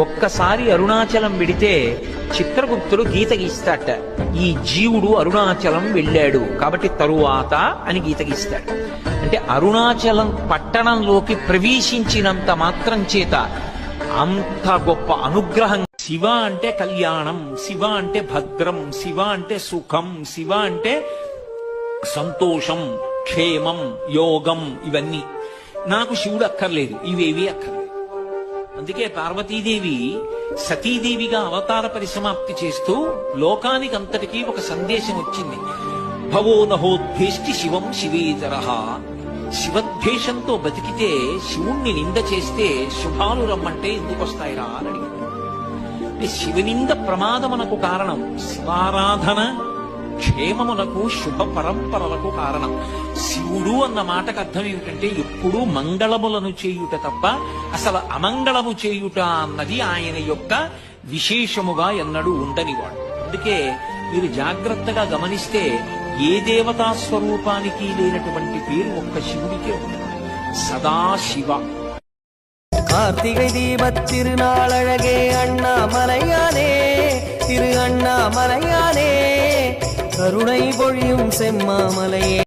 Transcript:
ఒక్కసారి అరుణాచలం వెడితే చిత్రగుప్తుడు గీత గీస్తాట. ఈ జీవుడు అరుణాచలం వెళ్ళాడు కాబట్టి తరువాత అని గీత గీస్తాడు. అంటే అరుణాచలం పట్టణంలోకి ప్రవేశించినంత మాత్రం చేత అంత గొప్ప అనుగ్రహం. శివ అంటే కళ్యాణం, శివ అంటే భద్రం, శివ అంటే సుఖం, శివ అంటే సంతోషం, క్షేమం, యోగం. ఇవన్నీ నాకు శివుడు అక్కర్లేదు, ఇవేవి అక్కర్లేదు. అందుకే పార్వతీదేవి సతీదేవిగా అవతార పరిసమాప్తి చేస్తూ లోకానికి అంతటికీ ఒక సందేశం వచ్చింది. భవో నహోద్భేష్టి శివం శివేతరః. శివద్వేషంతో బతికితే, శివుణ్ణి నింద చేస్తే శుభాలు రమ్మంటే ఎందుకు వస్తాయిరా అని అడిగింది. అంటే శివనింద ప్రమాదమునకు కారణం, శివారాధన క్షేమమునకు శుభ పరంపరలకు కారణం. శివుడు అన్న మాటకు అర్థం ఏమిటంటే ఎప్పుడూ మంగళములను చేయుట తప్ప అసలు అమంగళము చేయుట అన్నది ఆయన యొక్క విశేషముగా ఎన్నడూ ఉండనివాడు. అందుకే మీరు జాగ్రత్తగా గమనిస్తే ఏ దేవతా స్వరూపానికి లేనటువంటి పేరు ఒక్క శివుడికే ఉంది, సదాశివ. கார்த்திகை தீபத் திருநாளழகே அண்ணாமலையானே, திரு அண்ணாமலையானே, கருணை பொழியும் செம்மாமலையே.